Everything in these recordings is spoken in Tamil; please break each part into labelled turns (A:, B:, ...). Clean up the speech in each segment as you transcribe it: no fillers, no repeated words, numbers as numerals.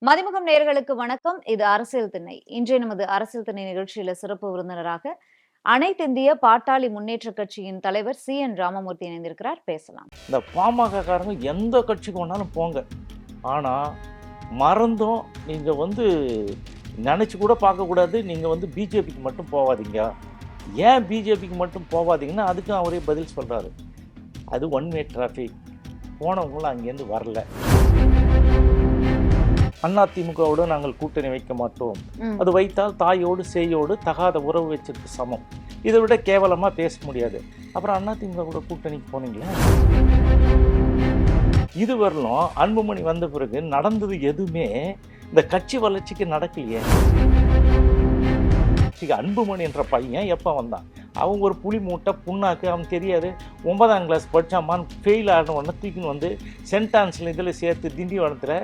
A: மதிமுகம் நேயர்களுக்கு வணக்கம். இது அரசியல் திண்ணை. இன்றைய நமது அரசியல் திண்ணை நிகழ்ச்சியில சிறப்பு விருந்தினராக அனைத்திந்திய பாட்டாளி முன்னேற்றக் கட்சியின் தலைவர் ராமமூர்த்தி இணைந்திருக்கிறார். பேசலாம்.
B: இந்த பாமக காரங்க எந்த கட்சிக்கு வேணாலும் போங்க. ஆனா மறந்தும் நீங்க நினைச்சு கூட பார்க்கக்கூடாது. நீங்க பிஜேபிக்கு மட்டும் போகாதீங்க. ஏன் பிஜேபிக்கு மட்டும் போகாதீங்கன்னா அதுக்கும் அவரே பதில் சொல்றாரு. அது ஒன் வே டிராஃபிக். போனவங்களும் அங்கேருந்து வரல. அதிமுகவோடு நாங்கள் கூட்டணி வைக்க மாட்டோம். அது வைத்தால் தாயோடு சேயோடு தகாத உறவு வச்சிருக்கு சமம். இதை விட கேவலமா பேச முடியாது. அப்புறம் அதிமுக கூட கூட்டணிக்கு போனீங்களா? இது வரலும் அன்புமணி வந்த பிறகு நடந்தது எதுவுமே இந்த கட்சி வளர்ச்சிக்கு நடக்கலையே. அன்புமணி என்ற பையன் எப்போ வந்தான்? அவங்க ஒரு புலி மூட்டை புண்ணாக்கு, அவன் தெரியாது. 9ஆம் கிளாஸ் படித்தாமான்னு ஃபெயில் ஆன உடனே தூக்கின்னு சென்ட் ஆன்ஸில் இதில் சேர்த்து திண்டிவனத்தில்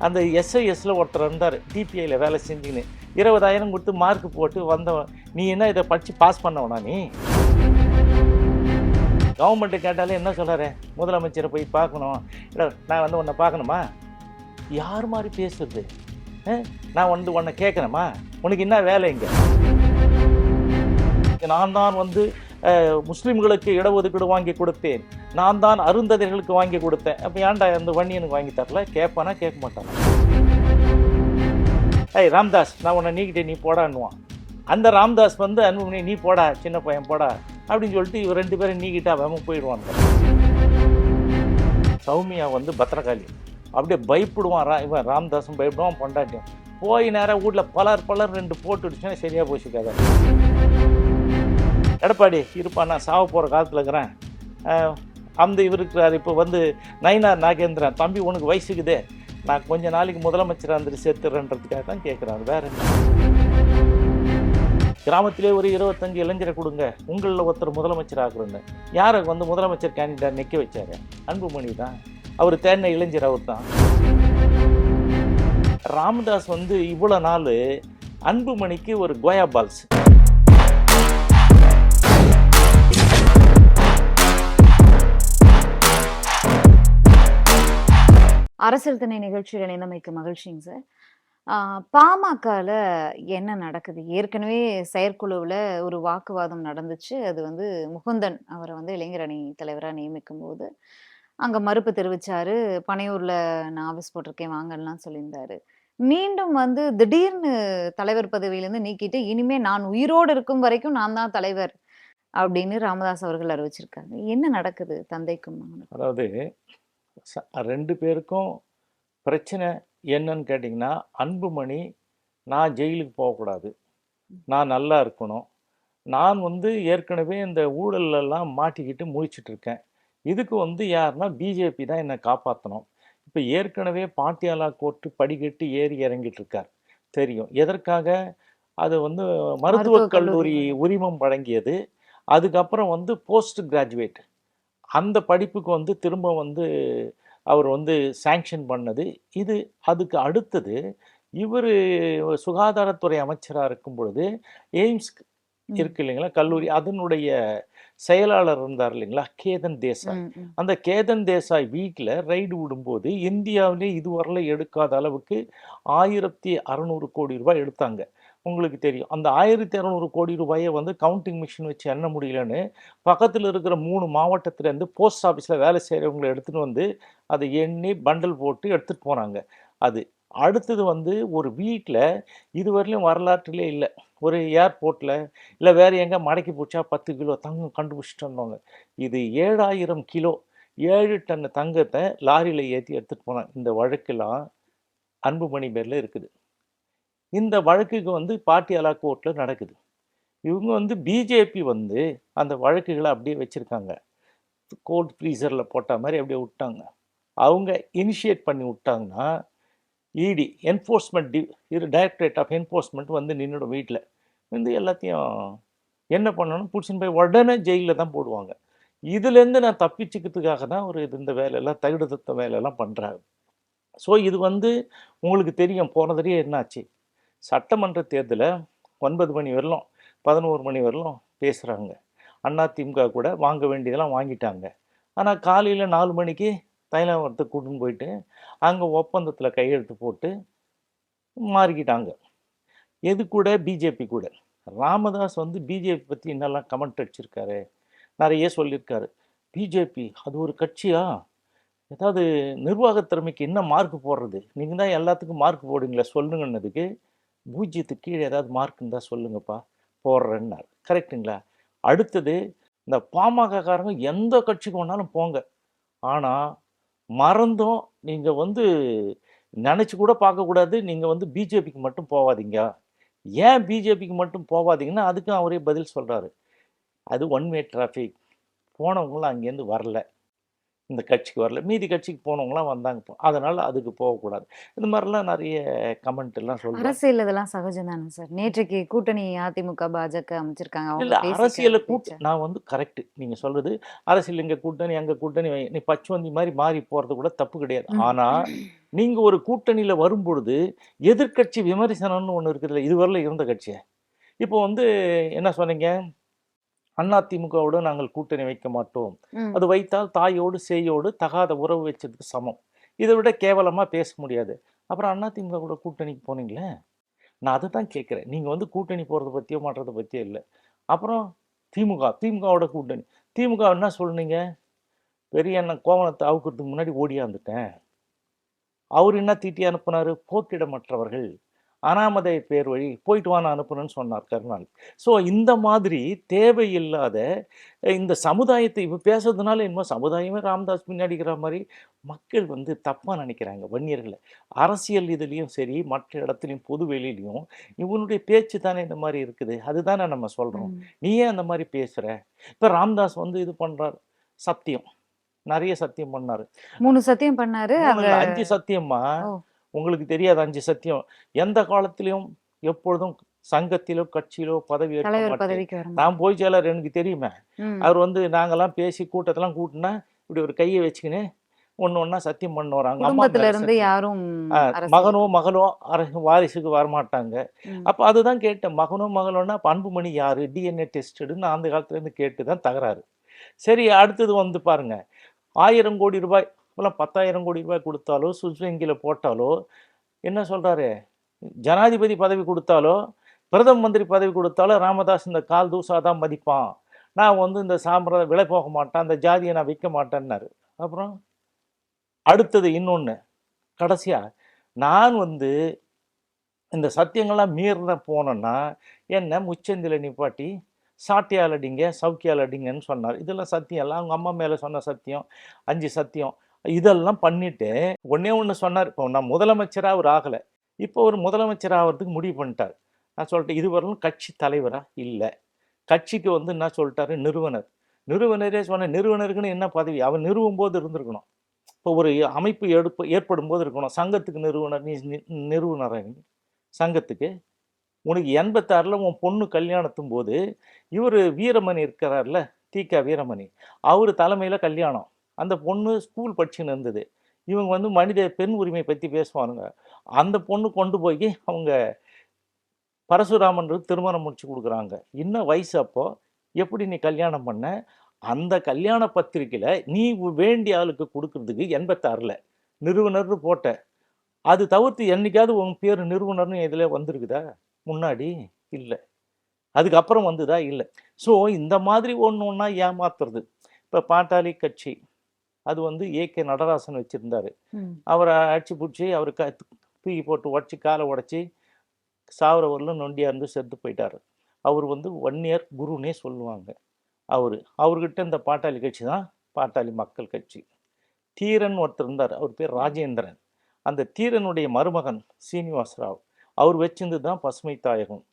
B: அந்த எஸ்ஐஎஸ்ல ஒருத்தர் இருந்தார். டிபிஐயில் வேலை செஞ்சுன்னு 20,000 கொடுத்து மார்க் போட்டு வந்தவன். நீ என்ன இதை படித்து பாஸ் பண்ணவனா? நீ கவர்மெண்ட்டை கேட்டாலே என்ன சொல்கிறாரு? முதலமைச்சரை போய் பார்க்கணும். இல்லை நான் உன்னை பார்க்கணுமா? யார் மாதிரி பேசுறது? நான் உன்னை கேட்கணுமா? உனக்கு என்ன வேலை இங்கே? நான் தான் முஸ்லீம்களுக்கு இடஒதுக்கீடு வாங்கி கொடுத்தேன், நான் தான் அருந்ததிகளுக்கு வாங்கி கொடுத்தேன். அப்போ ஏன்டா அந்த வண்டி எனக்கு வாங்கி தரல? கேட்பானா? கேட்க மாட்டானா? ராம்தாஸ் நான் உன்னை நீக்கிட்டே நீ போடான்னுவான். அந்த ராம்தாஸ் அன்புமணி நீ போடா சின்ன பையன் போடா அப்படின்னு சொல்லிட்டு இவர் 2 பேரும் நீக்கிட்டா அவன் போயிடுவாங்க. சௌமியா பத்திரகாளி அப்படியே பயப்படுவான். இவன் ராம்தாஸும் பயப்படுவான், பொண்டாட்டியும். போய் நேரம் வீட்டில் பலர் 2 போட்டு விடுச்சுன்னா சரியாக போச்சுக்காத. எடப்பாடி இருப்பா, நான் சாவ போகிற காலத்தில் இருக்கிறேன். இவர் இருக்கிறார் இப்போ நயினார் நாகேந்திரன் தம்பி, உனக்கு வயசுக்குதே, நான் கொஞ்ச நாளைக்கு முதலமைச்சராக இருந்துட்டு சேர்த்துறேன்றதுக்காக தான் கேட்குறாரு. வேற என்ன? கிராமத்திலே ஒரு 25 இளைஞரை கொடுங்க, உங்களில் ஒருத்தர் முதலமைச்சர் ஆகுறேன்னு. யாரை முதலமைச்சர் கேண்டிடேட் நிற்க வச்சாரு? அன்புமணி தான். அவர் தேடின இளைஞர் அவர் தான். ராமதாஸ் இவ்வளோ நாள் அன்புமணிக்கு ஒரு கோயா பால்ஸ்.
A: அரசியல் திணை நிகழ்ச்சியில் இணைந்தமைக்கு மகிழ்ச்சிங்க சார். பாமகல என்ன நடக்குது? ஏற்கனவே செயற்குழுவில் ஒரு வாக்குவாதம் நடந்துச்சு. அது முகுந்தன் அவரை இளைஞர் அணி தலைவராக நியமிக்கும் போது அங்கே மறுப்பு தெரிவித்தார். பனையூரில் நான் ஆஃபீஸ் போட்டிருக்கேன் வாங்கலாம் சொல்லியிருந்தாரு. மீண்டும் திடீர்னு தலைவர் பதவியிலேருந்து நீக்கிட்டு இனிமே நான் உயிரோடு இருக்கும் வரைக்கும் நான் தான் தலைவர் அப்படின்னு ராமதாஸ் அவர்கள் அறிவிச்சிருக்காங்க. என்ன நடக்குது தந்தைக்கும்?
B: அதாவது 2 பேருக்கும் பிரச்சனை என்னன்னு கேட்டிங்கன்னா, அன்புமணி நான் ஜெயிலுக்கு போகக்கூடாது, நான் நல்லா இருக்கணும், நான் ஏற்கனவே இந்த ஊழலெல்லாம் மாட்டிக்கிட்டு முழிச்சிட்டு இருக்கேன், இதுக்கு யாருன்னா பிஜேபி தான் என்னை காப்பாற்றணும். இப்போ ஏற்கனவே பாட்டியாலா கோர்ட்டு படிக்கட்டு ஏறி இறங்கிட்டு இருக்கார். தெரியும் எதற்காக? அது மருத்துவக் கல்லூரி உரிமம் வழங்கியது. அதுக்கப்புறம் போஸ்ட் கிராஜுவேட் அந்த படிப்புக்கு திரும்ப அவர் சாங்ஷன் பண்ணது. அதுக்கு அடுத்தது இவர் சுகாதாரத்துறை அமைச்சராக இருக்கும் பொழுது எய்ம்ஸ் இருக்கு இல்லைங்களா கல்லூரி, அதனுடைய செயலாளர் இருந்தார் இல்லைங்களா கேதன் தேசாய். அந்த கேதன் தேசாய் வீட்டில் ரைடு விடும்போது இந்தியாவிலே இதுவரையில எடுக்காத அளவுக்கு 1600 கோடி ரூபாய் எடுத்தாங்க. உங்களுக்கு தெரியும். அந்த 1600 கோடி ரூபாயை கவுண்டிங் மிஷின் வச்சு எண்ண முடியலன்னு பக்கத்தில் இருக்கிற 3 மாவட்டத்திலேருந்து போஸ்ட் ஆஃபீஸில் வேலை செய்கிறவங்களை எடுத்துகிட்டு அதை எண்ணி பண்டல் போட்டு எடுத்துகிட்டு போனாங்க. அது அடுத்தது ஒரு வீட்டில் இதுவரையிலும் வரலாற்றிலே இல்லை, ஒரு ஏர்போர்ட்டில் இல்லை வேறு எங்கே மடக்கி போச்சா 10 கிலோ தங்கம் கண்டுபிடிச்சிட்டு வந்தவங்க. இது 7000 கிலோ 7 டன் தங்கத்தை லாரியில் ஏற்றி எடுத்துகிட்டு போனாங்க. இந்த வழக்கெல்லாம் அன்புமணி பேரில் இருக்குது. இந்த வழக்குக்கு பாட்டியாலா கோர்ட்டில் நடக்குது. இவங்க பிஜேபி அந்த வழக்குகளை அப்படியே வச்சுருக்காங்க. கோர்ட் ஃப்ரீசரில் போட்ட மாதிரி அப்படியே விட்டாங்க. அவங்க இனிஷியேட் பண்ணி விட்டாங்கன்னா இடி என்ஃபோர்ஸ்மெண்ட் டைரக்டரேட் ஆஃப் என்ஃபோர்ஸ்மெண்ட் நின்றுடும் வீட்டில். எல்லாத்தையும் என்ன பண்ணணும், பிடிச்சின்னு போய் உடனே ஜெயிலில் தான் போடுவாங்க. இதுலேருந்து நான் தப்பிச்சுக்கிறதுக்காக தான் ஒரு இந்த வேலையெல்லாம் தகுடுத்த வேலையெல்லாம் பண்ணுறாங்க. ஸோ இது உங்களுக்கு தெரியும் போனதே என்னாச்சு. சட்டமன்ற தேர்தலில் 9 மணி வரலும் 11 மணி வரலும் பேசுகிறாங்க. அதிமுக கூட வாங்க வேண்டியதெல்லாம் வாங்கிட்டாங்க. ஆனால் காலையில் 4 மணிக்கு தைலாவரத்தை கூட்டின்னு போயிட்டு அங்கே ஒப்பந்தத்தில் கையெழுத்து போட்டு மாறிக்கிட்டாங்க. எது கூட? பிஜேபி கூட. ராமதாஸ் வந்து பிஜேபி பற்றி என்னெல்லாம் கமெண்ட் அடிச்சிருக்காரு, நிறைய சொல்லியிருக்காரு. பிஜேபி அது ஒரு கட்சியா? ஏதாவது நிர்வாக திறமைக்கு என்ன மார்க் போடுறது? நீங்கள் தான் எல்லாத்துக்கும் மார்க் போடுங்களே சொல்லுங்கன்னதுக்கு, பூஜ்ஜியத்துக்கு கீழே ஏதாவது மார்க் இருந்தால் சொல்லுங்கப்பா போடுறேன்னாரு. கரெக்டுங்களா? அடுத்தது இந்த பாமகக்காரங்க எந்த கட்சிக்கு வேணாலும் போங்க, ஆனால் மறந்தும் நீங்கள் வந்து நினச்சி கூட பார்க்கக்கூடாது, நீங்கள் வந்து பிஜேபிக்கு மட்டும் போகாதீங்க. ஏன் பிஜேபிக்கு மட்டும் போகாதீங்கன்னா அதுக்கும் அவரே பதில் சொல்கிறாரு. அது ஒன் வே டிராஃபிக். போனவங்களாம் அங்கேருந்து வரல, இந்த கட்சிக்கு வரல, மீதி கட்சிக்கு போனவங்களாம் வந்தாங்க, அதனால் அதுக்கு போகக்கூடாது. இந்த மாதிரிலாம் நிறைய கமெண்ட் எல்லாம் சொல்கிறாங்க.
A: அரசியல் இதெல்லாம் சகஜம் தானே சார். நேற்றைக்கு கூட்டணி அதிமுக, பாஜக அமைச்சிருக்காங்க. அவங்க
B: இல்லை அரசியலை
A: பேசிக்க பேச்ச.
B: நான் வந்து கரெக்டு நீங்கள் சொல்கிறது. அரசியல் எங்கள் கூட்டணி அங்கே கூட்டணி நீ பச்சுவந்தி மாதிரி மாறி போகிறது கூட தப்பு கிடையாது. ஆனால் நீங்கள் ஒரு கூட்டணியில் வரும்பொழுது எதிர்க்கட்சி விமர்சனம்னு ஒன்று இருக்குதுல்ல, இதுவரையில் இருந்த கட்சியை இப்போ வந்து என்ன சொன்னீங்க? அதிமுகவோடு நாங்கள் கூட்டணி வைக்க மாட்டோம், அது வைத்தால் தாயோடு சேயோடு தகாத உறவு வச்சதுக்கு சமம், இதை விட கேவலமாக பேச முடியாது. அப்புறம் அதிமுக கூட கூட்டணிக்கு போனீங்களே, நான் அதை தான் கேட்குறேன். நீங்கள் வந்து கூட்டணி போகிறத பற்றியோ மாற்றத்தை பற்றியோ இல்லை. அப்புறம் திமுகவோட கூட்டணி, திமுக என்ன சொன்னீங்க? பெரிய அண்ணன் கோவணத்தை அவுக்கிறதுக்கு முன்னாடி ஓடியாந்துட்டேன். அவர் என்ன தீட்டி அனுப்புனார்? போக்கிடமற்றவர்கள், அனாமதை பேர் வழி, போயிட்டு வான்னு அனுப்புனேன்னு சொன்னார் கருணாநிதி. ஸோ இந்த மாதிரி தேவையில்லாத இந்த சமுதாயத்தை இப்போ பேசுறதுனால என்னமோ சமுதாயமே ராமதாஸ் பின்னாடிக்கிற மாதிரி மக்கள் வந்து தப்பாக நினைக்கிறாங்க வன்னியர்களை. அரசியல் இதுலேயும் சரி, மற்ற இடத்துலையும் பொது வெளியிலையும் இவனுடைய பேச்சு தானே இந்த மாதிரி இருக்குது, அதுதானே நம்ம சொல்கிறோம். நீ ஏன் அந்த மாதிரி பேசுகிற? இப்போ ராமதாஸ் வந்து இது பண்ணுறார், சத்தியம் நிறைய சத்தியம் பண்ணாரு.
A: 3 சத்தியம் பண்ணாரு.
B: 5 சத்தியமா? உங்களுக்கு தெரியாது 5 சத்தியம். எந்த காலத்திலையும் எப்பொழுதும் சங்கத்திலோ கட்சியிலோ பதவி ஏற்க மாட்டேன். நான் போய் செயலர், எனக்கு தெரியுமே. அவர் வந்து நாங்கெல்லாம் பேசி கூட்டத்தெல்லாம் கூட்டினா இப்படி ஒரு கையை வச்சுக்கின்னு ஒன்னா சத்தியம் பண்ண வராங்க.
A: குடும்பத்துல இருந்து யாரும்
B: மகனோ மகளோ வாரிசுக்கு வரமாட்டாங்க. அப்ப அதுதான் கேட்டேன், மகனோ மகளோன்னா அன்புமணி யாரு, டிஎன்ஏ டெஸ்டுன்னு அந்த காலத்துல இருந்து கேட்டுதான் தகராறு. சரி, அடுத்தது வந்து பாருங்க, 1000 கோடி ரூபாய், இப்போலாம் 10,000 கோடி ரூபாய் கொடுத்தாலோ, சுவிஸ் வங்கியில் போட்டாலோ, என்ன சொல்கிறாரு, ஜனாதிபதி பதவி கொடுத்தாலோ, பிரதம மந்திரி பதவி கொடுத்தாலோ, ராமதாஸ் இந்த கால் தூசா தான் மதிப்பான், நான் வந்து இந்த சாம்பிரதாய விலை போக மாட்டேன், அந்த ஜாதியை நான் விற்க மாட்டேன்னாரு. அப்புறம் அடுத்தது இன்னொன்று, கடைசியாக நான் வந்து இந்த சத்தியங்கள்லாம் மீறின போனேன்னா என்ன முச்சந்தியில் நிப்பாட்டி சாட்டியால் அடிங்க சவுக்கியால் அடிங்கன்னு சொன்னார். இதெல்லாம் சத்தியம் எல்லாம் அவங்க அம்மா மேலே சொன்ன சத்தியம், 5 சத்தியம். இதெல்லாம் பண்ணிட்டு ஒன்றே ஒன்று சொன்னார். இப்போ நான் முதலமைச்சராக அவர் ஆகலை, இப்போ ஒரு முதலமைச்சர் ஆகிறதுக்கு முடிவு பண்ணிட்டார். நான் சொல்லிட்டேன், இதுவரையிலும் கட்சி தலைவராக இல்லை, கட்சிக்கு வந்து என்ன சொல்லிட்டாரு, நிறுவனர். நிறுவனரே சொன்ன, நிறுவனருக்குன்னு என்ன பதவி? அவர் நிறுவும் போது இருந்திருக்கணும். இப்போ ஒரு அமைப்பு ஏற்படும் போது இருக்கணும். சங்கத்துக்கு நிறுவனர், நீ நிறுவனர் சங்கத்துக்கு. உனக்கு 86ல் உன் பொண்ணு கல்யாணத்தும் போது இவர் வீரமணி இருக்கிறார்ல, தீகா வீரமணி, அவர் தலைமையில் கல்யாணம். அந்த பொண்ணு ஸ்கூல் படிச்சுன்னு இருந்தது. இவங்க வந்து மனித பெண் உரிமை பற்றி பேசுவானுங்க. அந்த பொண்ணு கொண்டு போய் அவங்க பரசுராமன் திருமணம் முடிச்சு கொடுக்குறாங்க. இன்னும் வயசு அப்போ எப்படி நீ கல்யாணம் பண்ண? அந்த கல்யாண பத்திரிக்கையில் நீ வேண்டிய ஆளுக்கு கொடுக்கறதுக்கு 86ல் நிறுவனர்னு போட்ட. அது தவிர்த்து என்னைக்காவது உன் பேர் நிறுவனர்னு இதில் வந்திருக்குதா முன்னாடி? இல்லை. அதுக்கப்புறம் வந்துதா? இல்லை. ஸோ இந்த மாதிரி ஒன்று ஒன்றா ஏமாத்துறது. இப்போ பாட்டாளி கட்சி, அது வந்து ஏகே நடராசன் வச்சுருந்தார். அவரை அடிச்சு பிடிச்சி அவர் தூக்கி போட்டு உடச்சி காலை உடச்சி சாவரவரில் நொண்டியாக இருந்து செத்து போயிட்டார். அவர் வந்து 1 இயர் குருன்னே சொல்லுவாங்க. அவர்கிட்ட இந்த பாட்டாளி கட்சி தான் பாட்டாளி மக்கள் கட்சி. தீரன் ஒருத்தர் இருந்தார், அவர் பேர் ராஜேந்திரன். அந்த தீரனுடைய மருமகன் சீனிவாசராவ், அவர் வச்சிருந்து தான் பசுமை தாயகம்.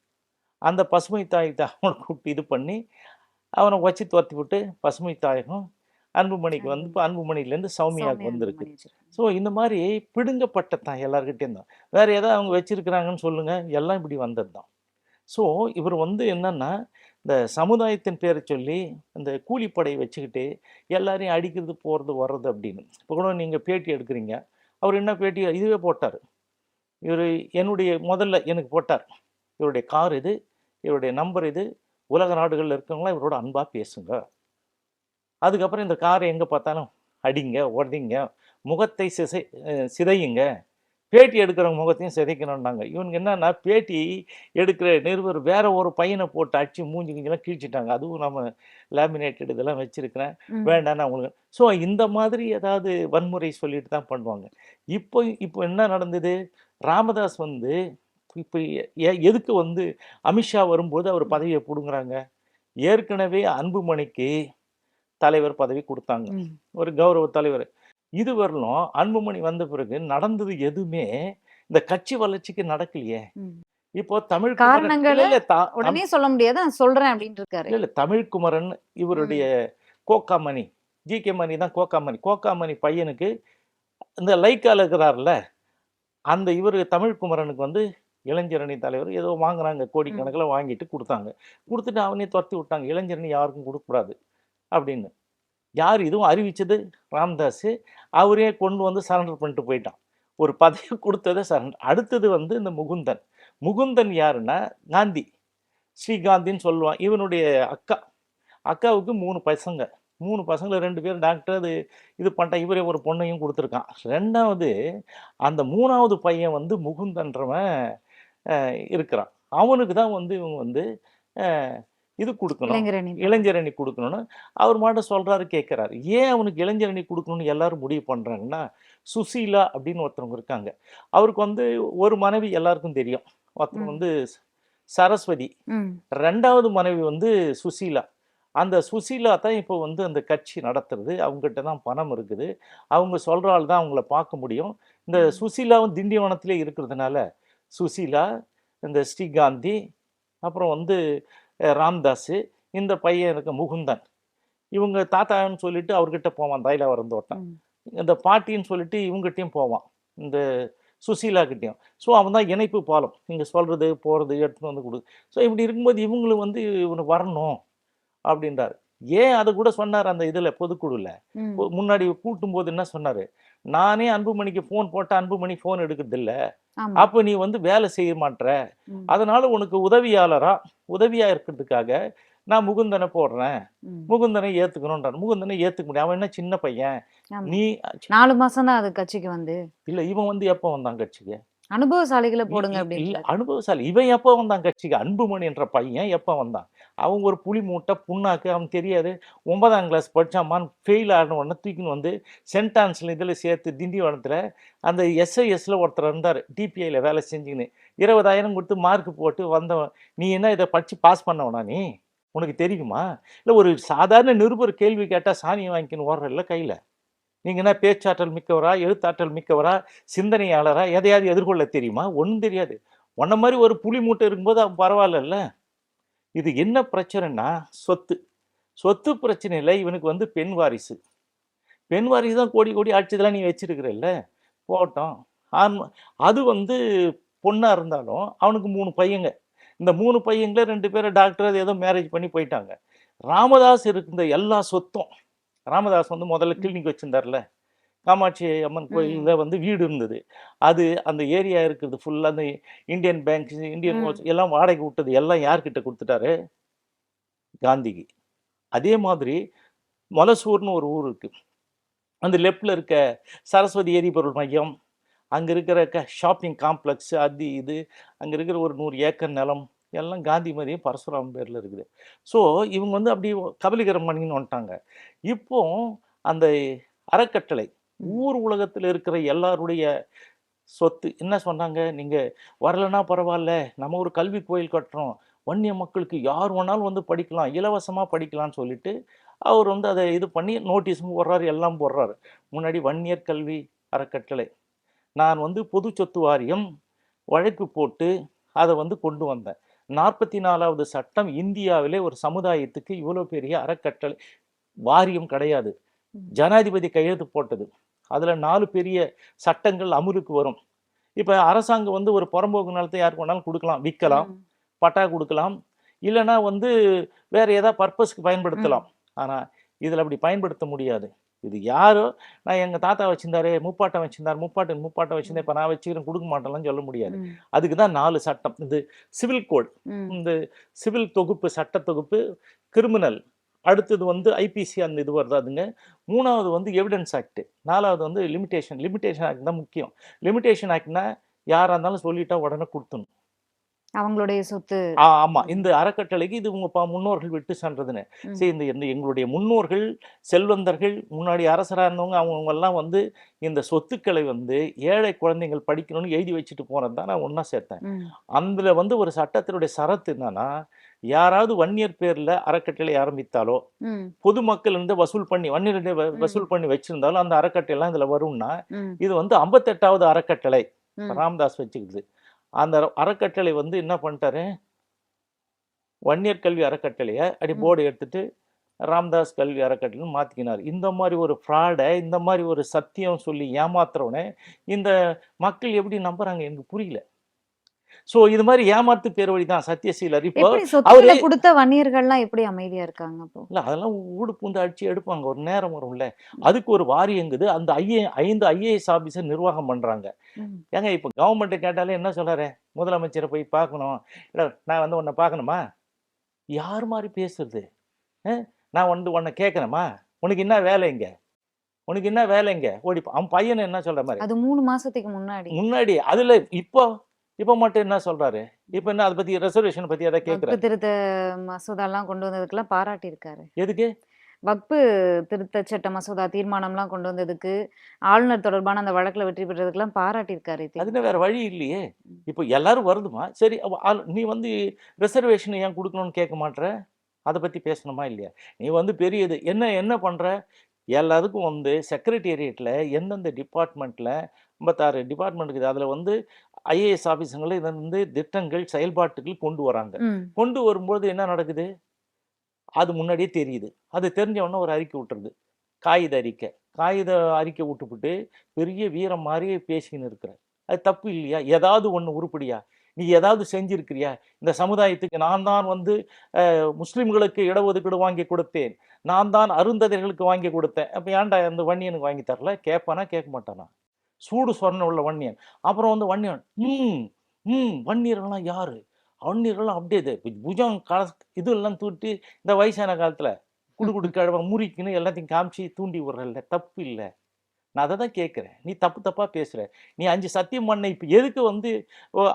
B: அந்த பசுமை தாயகத்தை அவனை கூப்பிட்டு இது பண்ணி அவனை வச்சு துரத்தி விட்டு பசுமை தாயகம் அன்புமணிக்கு வந்து இப்போ அன்புமணிலேருந்து சௌமியாவுக்கு வந்திருக்கு. ஸோ இந்த மாதிரி பிடுங்கப்பட்ட தான் எல்லாருக்கிட்டேயும் தான். வேறு ஏதாவது அவங்க வச்சுருக்கிறாங்கன்னு சொல்லுங்கள், எல்லாம் இப்படி வந்தது தான். ஸோ இவர் வந்து என்னென்னா, இந்த சமுதாயத்தின் பேரை சொல்லி இந்த கூலிப்படையை வச்சுக்கிட்டு எல்லாரையும் அடிக்கிறது போகிறது வர்றது அப்படின்னு. இப்போ கூட நீங்கள் பேட்டி எடுக்கிறீங்க, அவர் என்ன பேட்டி இதுவே போட்டார். இவர் என்னுடைய முதல்ல எனக்கு போட்டார், இவருடைய கார் இது, இவருடைய நம்பர் இது, உலக நாடுகளில் இருக்கவங்களாம் இவரோட அன்பாக பேசுங்க. அதுக்கப்புறம் இந்த காரை எங்கே பார்த்தாலும் அடிங்க, உடதிங்க, முகத்தை சிதையுங்க, பேட்டி எடுக்கிறவங்க முகத்தையும் சிதைக்கணும்னாங்க. இவனுக்கு என்னன்னா, பேட்டி எடுக்கிற நிருபர் வேற ஒரு பையனை போட்டு அடிச்சு மூஞ்சி கிஞ்சிலாம் கிழிச்சிட்டாங்க. அதுவும் நம்ம லேமினேட்டட் இதெல்லாம் வச்சிருக்கிறேன்.
A: ம்.
B: வேண்டாம் நான் உங்களுக்கு ஸோ இந்த மாதிரி ஏதாவது வன்முறை சொல்லிட்டு தான் பண்ணுவாங்க. இப்போ இப்போ என்ன நடந்தது? ராமதாஸ் வந்து இப்போ எதுக்கு வந்து அமித்ஷா வரும்போது அவர் பதவியை புடுங்குறாங்க? ஏற்கனவே அன்புமணிக்கு தலைவர் பதவி குடுத்தாங்க.
A: ம்.
B: ஒரு கௌரவ தலைவர். இதுவரையிலும் அன்புமணி வந்த பிறகு நடந்தது எதுவுமே இந்த கட்சி வளர்ச்சிக்கு நடக்கலையே.
A: ம்.
B: இப்போ தமிழ் குமரன்
A: காரணங்கள
B: இல்ல, இல்ல,
A: உடனே சொல்ல முடியாது. நான் சொல்றேன் அப்டின்ட்டு இருக்காரு.
B: இல்ல, இல்ல, தமிழ் குமரன் இவருடைய
A: ம்.
B: கோகாமணி, ஜி.கே. மணி தான் கோகாமணி. கோகாமணி பையனுக்கு இந்த லைக்கால இருக்கிறார்ல, அந்த இவரு தமிழ் குமரனுக்கு வந்து இளைஞரணி தலைவர் ஏதோ வாங்குறாங்க.
A: ம்.
B: கோடிக்கணக்குல வாங்கிட்டு குடுத்தாங்க. குடுத்துட்டு அவனையும் தொரத்தி விட்டாங்க. இளைஞரணி யாருக்கும் குடுக்கக்கூடாது அப்படின்னு. யார் இதுவும் அறிவிச்சது? ராமதாஸு. அவரே கொண்டு வந்து சரண்டர் பண்ணிட்டு போயிட்டான். ஒரு பதவி குடுத்தத சரண்டர். அடுத்தது வந்து இந்த முகுந்தன். முகுந்தன் யாருன்னா, காந்தி. ஸ்ரீகாந்தின்னு சொல்லுவான். இவனுடைய அக்கா. அக்காவுக்கு 3 பசங்க. 3 பசங்கள்ல 2 பேர் டாக்டர். அது இது பண்ணிட்டான். இவரே ஒரு பொண்ணையும் குடுத்துருக்கான். 2வது அந்த 3வது பையன் வந்து முகுந்தன்றவன் இருக்கிறான். அவனுக்கு தான் வந்து இவங்க வந்து அ இது குடுக்கணும்.
A: இளைஞரணி தான்.
B: இளைஞரணி குடுக்கணும்னு அவர் பாட்டுக்கு சொல்றாரு, கேட்கிறாரு. ஏன் அவனுக்கு இளைஞரணி குடுக்கணும்னு எல்லாரும் முடிவு பண்றாங்கன்னா, சுசீலா அப்படின்னு ஒருத்தவங்க இருக்காங்க. அவருக்கு வந்து ஒரு மனைவி எல்லாருக்கும் தெரியும். ஒருத்தர்
A: ம்.
B: வந்து சரஸ்வதி.
A: ம்.
B: 2வது மனைவி வந்து சுசீலா. அந்த சுசீலா தான் இப்போ வந்து அந்த கட்சி நடத்துறது. அவங்ககிட்ட தான் பணம் இருக்குது. அவங்க சொல்ற ஆள் தான் அவங்கள பார்க்க முடியும். இந்த
A: ம்.
B: சுசீலாவும் திண்டிவனத்திலே இருக்கிறதுனால, சுசீலா, இந்த ஸ்ரீகாந்தி, அப்புறம் வந்து ராம்தாஸு, இந்த பையன் இருக்க முகுந்தன். இவங்க தாத்தான்னு சொல்லிட்டு அவர்கிட்ட போவான் தைலாவரம் தோட்டம்.
A: ம்.
B: இந்த பாட்டின்னு சொல்லிட்டு இவங்ககிட்டயும் போவான். இந்த சுசீலா கிட்டயும். ஸோ அவன் தான் இணைப்பு பாலம். நீங்க சொல்றது, போறது, எடுத்துட்டு வந்து குடு. ஸோ இப்படி இருக்கும்போது இவங்களும் வந்து இவனுக்கு வரணும் அப்படின்றாரு. ஏன் அத கூட சொன்னாரு அந்த இதுல பொதுக்குழுல.
A: ம்.
B: முன்னாடி கூட்டும்போது என்ன சொன்னாரு? நானே அன்புமணிக்கு ஃபோன் போட்டா அன்புமணி ஃபோன் எடுக்குறதில்ல.
A: ஆமா.
B: அப்ப நீ வந்து வேலை செய்ய மாட்ற.
A: ம்.
B: அதனால உனக்கு உதவியா இருக்கிறதுக்காக நான் முகுந்தனை போடுறேன்.
A: ம்.
B: முகுந்தனை ஏத்துக்கணுன்றாரு. முகுந்தனை ஏத்துக்க முடியாது. அவன் என்ன சின்ன பையன்.
A: ஆமா.
B: நீ
A: 4 மாசம் தான் அது கட்சிக்கு வந்து.
B: இல்ல இவன் வந்து எப்ப வந்தான் கட்சிக்கு?
A: அனுபவசாலிகள
B: இ
A: போடுங்க
B: இ இல்ல
A: அப்டின்றாரு.
B: அனுபவசாலி. இவன் எப்ப வந்தான் கட்சிக்கு? அன்புமணி என்ற பையன் எப்ப வந்தான்? அவன் ஒரு புலி மூட்டை, புண்ணாக்கு. அவனுக்கு தெரியாது. 9ஆம் கிளாஸ் படிச்சாமான்னு ஃபெயில் ஆன உடனே தூக்கின்னு வந்து சென்ட் ஆன்ஸ்ல இதில சேர்த்து திண்டிவனத்தில அந்த எஸ்ஐஎஸ்ல ஒருத்தர் இருந்தாரு. டிபிஐல வேலை செஞ்சுக்கின்னு. 20,000 குடுத்து மார்க் போட்டு வந்தவன். நீ என்ன இத படிச்சு பாஸ் பண்ணவனா நீ? உனக்கு தெரியுமா? இல்ல ஒரு சாதாரண நிருபர் கேள்வி கேட்டா சாணிய வாங்கிக்கின்னு ஓடுறல்ல கையில. நீங்க என்ன பேச்சாற்றல் மிக்கவரா? எழுத்தாற்றல் மிக்கவரா? சிந்தனையாளரா? எதையாவது எதிர்கொள்ள தெரியுமா? ஒண்ணும் தெரியாது. உன்ன மாரி ஒரு புலி மூட்டை இருக்கும்போது அவன் பரவாயில்லல்ல. இது என்ன பிரச்சனைன்னா, சொத்து. சொத்து பிரச்சனையில இவனுக்கு வந்து பெண் வாரிசு. பெண் வாரிசு தான் கோடி கோடி அடிச்சதெல்லாம் நீ வச்சிருக்கிறல்ல. போகட்டும். ஆமா. அது வந்து பொண்ணா இருந்தாலும் அவனுக்கு 3 பையங்க. இந்த 3 பையன்ல 2 பேர டாக்டர் அது ஏதோ மேரேஜ் பண்ணி போயிட்டாங்க. ராமதாஸ் இருந்த எல்லா சொத்தும் ராமதாஸ் வந்து முதல்ல
A: ம்.
B: கிளினிக் வச்சிருந்தார்ல. காமாட்சி அம்மன்
A: ம்.
B: கோயில்ல வந்து வீடு இருந்தது. அது அந்த ஏரியா இருக்கிறது ஃபுல்லா அந்த இந்தியன் பேங்க், இந்தியன்
A: ம்.
B: ஓட்ஸ் எல்லாம் வாடகைக்கு விட்டது எல்லாம் யார்கிட்ட குடுத்துட்டாரு? காந்திக்கு. அதே மாதிரி மொலசூர்ன்னு ஒரு ஊர் இருக்கு. அந்த லெஃப்ட்ல இருக்க சரஸ்வதி எரிபொருள் மையம், அங்க இருக்கிற ஷாப்பிங் காம்ப்ளெக்ஸ் அது இது, அங்க இருக்கிற ஒரு 100 ஏக்கர் நிலம் எல்லாம் காந்திமதியும் பரசுராமன் பேர்ல இருக்குது. ஸோ இவங்க வந்து அப்படியே கபலீகரம் பண்ணின்னு வந்துட்டாங்க. இப்போ அந்த அறக்கட்டளை
A: ம்.
B: ஊர் உலகத்துல இருக்கிற எல்லாருடைய சொத்து என்ன சொன்னாங்க? நீங்க வரலன்னா பரவால்ல. நம்ம ஒரு கல்வி கோயில் கட்டுறோம். வன்னிய மக்களுக்கு யார் வேணாலும் வந்து படிக்கலாம். இலவசமா படிக்கலாம்னு சொல்லிட்டு, அவர் வந்து அத இது பண்ணி நோட்டீஸும் போடுறாரு, எல்லாம் போடுறாரு. முன்னாடி வன்னியர் கல்வி அறக்கட்டளை. நான் வந்து பொது சொத்து வாரியம் வழக்கு போட்டு அத வந்து கொண்டு வந்தேன். 44வது சட்டம் இந்தியாவிலே ஒரு சமுதாயத்துக்கு இவ்வளோ பெரிய அறக்கட்டளை வாரியம் கிடையாது.
A: ம்.
B: ஜனாதிபதி கையெழுத்து போட்டது. அதுல 4 பெரிய சட்டங்கள் அமுலுக்கு வரும். இப்ப அரசாங்கம் வந்து ஒரு புறம்போக்கு நிலத்தை யாருக்கு வேணாலும் குடுக்கலாம். விக்கலாம்.
A: ம்.
B: பட்டா குடுக்கலாம். இல்லன்னா வந்து வேற ஏதாவது பர்ப்பஸ்க்கு
A: ம்.
B: பயன்படுத்தலாம். ஆனா, இதுல அப்படி பயன்படுத்த முடியாது. இது யாரோ நான் எங்க தாத்தா வச்சிருந்தாரு, முப்பாட்டன் வச்சிருந்தாரு, முப்பாட்டன் வச்சிருந்தேன்.
A: ம்.
B: இப்ப நான் வச்சுக்கிறேன் குடுக்க மாட்டேன்லாம் சொல்ல முடியாது.
A: ம்.
B: அதுக்கு தான் 4 சட்டம். இந்த சிவில் கோட்.
A: ம்.
B: இந்த சிவில் தொகுப்பு, சட்ட தொகுப்பு, கிரிமினல் அடுத்தது வந்து ஐபிசி அந்த இது வருதாதுங்க. 3வது வந்து எவிடன்ஸ் ஆக்ட். 4வது வந்து லிமிட்டேஷன் ஆக்ட் தான் முக்கியம். லிமிட்டேஷன் ஆக்ட்னா யாரா இருந்தாலும் சொல்லிட்டா உடனே குடுத்துடணும்.
A: அவங்களுடைய சொத்து.
B: ஆமா. இந்த அறக்கட்டளைக்கு இது உங்க முன்னோர்கள் விட்டு சென்றதுன்னு.
A: ம்.
B: சரி, இந்த எங்களுடைய முன்னோர்கள், செல்வந்தர்கள், முன்னாடி அரசரா இருந்தவங்க அவங்கவங்கலாம் வந்து இந்த சொத்துக்களை வந்து ஏழை குழந்தைகள் படிக்கணும்னு எழுதி வச்சுட்டு போனது தான் நான் ஒண்ணா சேர்த்தேன்.
A: ம்.
B: அதுல வந்து ஒரு சட்டத்தினுடைய சரத்து என்னன்னா, யாராவது வன்னியர் பேர்ல அறக்கட்டளை ஆரம்பித்தாலோ,
A: ம்.
B: பொதுமக்கள் இருந்து வசூல் பண்ணி வன்னியர்கிட்ட
A: ம்.
B: வசூல் பண்ணி வச்சிருந்தாலும் அந்த அறக்கட்டளைலாம் இதுல வரும்னா,
A: ம்.
B: இது வந்து 58வது அறக்கட்டளை.
A: ம்.
B: ராமதாஸ் வச்சுக்கிது. அந்த அறக்கட்டளை வந்து என்ன பண்ணிட்டாரு, வன்னியர் கல்வி அறக்கட்டளையை அப்படி
A: ம்.
B: போர்டு எடுத்துட்டு ராமதாஸ் கல்வி அறக்கட்டளைன்னு மாத்திக்கினார். இந்த மாதிரி ஒரு ஃப்ராடை, இந்த மாதிரி ஒரு சத்தியம் சொல்லி ஏமாத்துறவனே இந்த மக்கள் எப்படி நம்புறாங்க எனக்கு புரியல. சோ இது மாதிரி ஏமாத்து பேர் வழி தான் சத்யசீலர். இப்போ
A: எப்படி
B: அவரு
A: சொத்துக்களை கொடுத்த வன்னியர்கள்லாம் எப்படி அமைதியா இருக்காங்க அப்போ?
B: இல்ல அதெல்லாம் ஊடு பூந்து அடிச்சு எடுப்பாங்க. ஒரு நேரம் வரும்ல. அதுக்கு ஒரு வாரியங்குது. அந்த 5 ஐஏஎஸ் ஆபீசர் நிர்வாகம் பண்றாங்க.
A: ம்.
B: ஏங்க இப்ப கவர்மெண்ட் கேட்டாலே என்ன சொல்றாரு? முதலமைச்சரை போய் பார்க்கணும். இல்ல நான் வந்து உன்னை பார்க்கணுமா? யார் மாதிரி பேசுறது? நான் வந்து உன்னை கேட்கணுமா? உனக்கு என்ன வேலை இங்க? உனக்கு என்ன வேலை இங்க? ஓடி அவன் பையன் என்ன சொல்ற மாதிரி
A: அது 3 மாசத்துக்கு முன்னாடி.
B: முன்னாடி அதுல இப்போ இப்போ மட்டும் என்ன சொல்றாரு? இப்ப என்ன அதை பத்தி ரிசர்வேஷன் பத்தி ஏதாவது
A: வக்பு
B: கேட்கிறாரு?
A: திருத்த மசோதாலாம் கொண்டு வந்ததுக்கெல்லாம் பாராட்டியிருக்காரு.
B: எதுக்கு?
A: வக்பு திருத்த சட்ட மசோதா தீர்மானம்லாம் கொண்டு வந்ததுக்கு, ஆளுநர் தொடர்பான அந்த வழக்குல வெற்றி பெற்றதுக்கெல்லாம் பாராட்டியிருக்காரு
B: அதுன்னு
A: திமுக.
B: வேற வழி இல்லையே.
A: ம்.
B: இப்போ எல்லாரும் வருதுமா, சரி நீ வந்து ரிசர்வேஷன் ஏன் குடுக்கணும்னு கேட்க மாட்ற? அத பத்தி பேசணுமா இல்லையா? நீ வந்து பெரிய இது என்ன என்ன பண்ற? எல்லாத்துக்கும் வந்து செக்ரட்டேரியட்ல எந்தெந்த டிபார்ட்மெண்ட்ல 56 டிபார்ட்மெண்ட் இருக்குது. அதுல வந்து ஐஏஎஸ் ஆபீஸர்களை இத வந்து திட்டங்கள், செயல்பாட்டுகள் கொண்டு வராங்க.
A: ம்.
B: கொண்டு வரும்போது என்ன நடக்குது? அது முன்னாடியே தெரியுது. அது தெரிஞ்ச உடனே ஒரு அறிக்கை விட்டுருது. காகித அறிக்கை. காகித அறிக்கை விட்டுப்புட்டு பெரிய வீரம் மாரி பேசிக்கின்னு இருக்கிற. அது தப்பு இல்லையா? ஏதாவது ஒண்ணு உருப்படியா? நீ ஏதாவது செஞ்சிருக்கிறியா? இந்த சமுதாயத்துக்கு நான் தான் வந்து முஸ்லிம்களுக்கு இடஒதுக்கீடு வாங்கி கொடுத்தேன். நான் தான் அருந்ததியர்களுக்கு வாங்கி கொடுத்தேன். அப்ப ஏன்டா அந்த வன்னியனுக்கு வாங்கி தரல? கேட்பானா? கேட்க மாட்டானா? சூடு சொரணை உள்ள வன்னியன். அப்புறம் வந்து வன்னியன், வன்னியர்கள்லாம் யாரு? வன்னியர்கள்லாம் அப்படியே புஜம் இதெல்லாம் தூட்டி இந்த வயசான காலத்துல குடு கழுவ முறிக்குன்னு எல்லாத்தையும் காமிச்சு தூண்டி விடுறல்ல, தப்பு இல்ல. நான் அதை தான் கேட்கிறேன். நீ தப்பா பேசுற. நீ 5 சத்தியம் பண்ண இப்ப எதுக்கு வந்து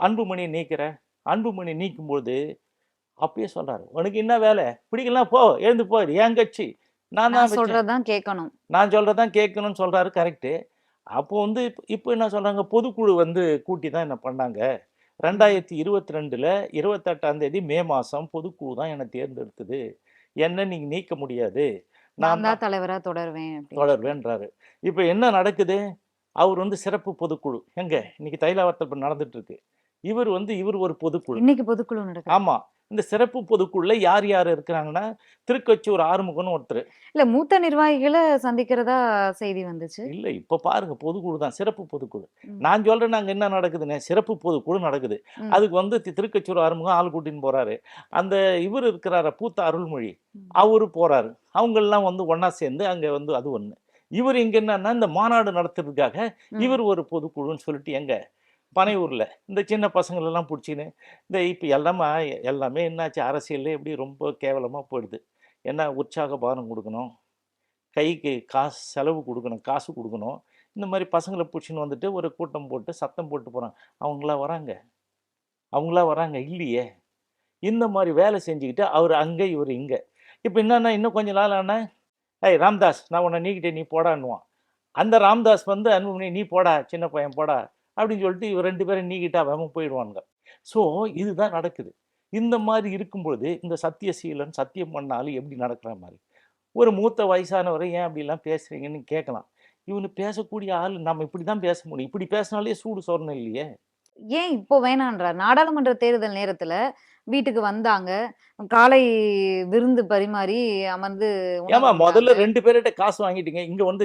B: அன்புமணியை நீக்கிற? அன்புமணி நீக்கும்போது அப்பயே சொல்றாரு, உனக்கு என்ன வேலை? பிடிக்கலாம் போ, எழுந்து போ, இது என் கட்சி. நான் தான்
A: நான்
B: வச்சேன்.
A: சொல்றது தான் கேட்கணும்.
B: நான் சொல்றதான் கேட்கணும்னு சொல்றாரு, கரெக்ட். அப்போ வந்து இப்போ என்ன சொல்றாங்க, பொதுக்குழு வந்து கூட்டி தான் என்ன பண்ணாங்க.
A: ம்.
B: 2022ல 28ஆம் தேதி மே மாசம் பொதுக்குழு தான் என்னை தேர்ந்தெடுத்தது. என்ன நீங்க நீக்க முடியாது.
A: நான்
B: நான்
A: தான்
B: தான்
A: தலைவரா தொடருவேன் அப்படின்னு.
B: தொடர்வேன்றாரு. இப்போ என்ன நடக்குது? அவர் வந்து சிறப்பு பொதுக்குழு. எங்க இன்னைக்கு தைலாவரத்துல நடந்துட்டு இருக்கு. இவர் ஒரு பொதுக்குழு.
A: இன்னைக்கு பொதுக்குழு நடக்குது.
B: ஆமா. இந்த சிறப்பு பொதுக்குழுல யார் யார் இருக்கிறாங்கன்னா, திருக்கொச்சூர் ஆறுமுகன்னு ஒருத்தரு.
A: இல்ல மூத்த நிர்வாகிகள சந்திக்கிறதா செய்தி வந்துச்சு.
B: இல்ல இப்ப பாருங்க, பொதுக்குழு தான், சிறப்பு பொதுக்குழு.
A: ம்.
B: நான் சொல்றேன் அங்க என்ன நடக்குதுன்னு, சிறப்பு பொதுக்குழு நடக்குது.
A: ம்.
B: அதுக்கு வந்து திருக்கொச்சூர் ஆறுமுகம் ஆள் கூட்டின்னு போறாரு. அந்த இவர் இருக்கிறாரு பூத்த அருள்மொழி,
A: ம்.
B: அவரு போறாரு. அவங்கெல்லாம் வந்து ஒண்ணா சேர்ந்து அங்க வந்து அது ஒண்ணு. இவர் இங்க என்னன்னா இந்த மாநாடு நடத்துறதுக்காக
A: ம்.
B: இவர் ஒரு பொதுக்குழுன்னு சொல்லிட்டு எங்க பனையூர்ல இந்த சின்ன பசங்களெல்லாம் புடிச்சுன்னு இந்த இப்ப எல்லாமே என்னாச்சு, அரசியல்ல எப்படி ரொம்ப கேவலமா போயிடுது. என்ன உற்சாக பானம் குடுக்கணும், கைக்கு காசு செலவு குடுக்கணும், காசு குடுக்கணும். இந்த மாரி பசங்கள புடிச்சுன்னு வந்துட்டு ஒரு கூட்டம் போட்டு சத்தம் போட்டு போறாங்க. அவங்களா வராங்க? அவங்களா வராங்க? இல்லையே! இந்த மாரி வேலை செஞ்சுக்கிட்டு அவரு அங்க, இவரு இங்க. இப்ப என்னன்னா இன்னும் கொஞ்ச நாள் ஆனா, "ஏய் ராம்தாஸ், நான் உன்ன நீக்கிட்டேன், நீ போடான்னுவான்." அந்த ராம்தாஸ் வந்து அன்புமணி, "நீ போடா, சின்ன பையன் போடா." அப்படின்னு சொல்லிட்டு இவங்க 2 பேரும் நீக்கிட்டு அவன் போயிடுவானுங்க. ஸோ இதுதான் நடக்குது. இந்த மாரி இருக்கும்பொழுது, இந்த சத்தியசீலன் சத்தியம் பண்ணாலும் எப்படி நடக்கிற மாரி. ஒரு மூத்த வயசானவரை ஏன் அப்படிலாம் பேசுறீங்கன்னு கேட்கலாம். இவனு பேசக்கூடிய ஆள் நம்ம இப்படி தான் பேச முடியும். இப்படி பேசினாலே சூடு சொரணை இல்லையே!
A: ஏன் இப்போ வேணான்றார்? நாடாளுமன்ற தேர்தல் நேரத்துல வீட்டுக்கு வந்தாங்க. காலை விருந்து பரிமாறி அமர்ந்து
B: ஏம்மா
A: உணவு
B: முதல்ல
A: உண்டாங்க.
B: 2 பேர்கிட்ட காசு வாங்கிட்டீங்க. இங்க வந்து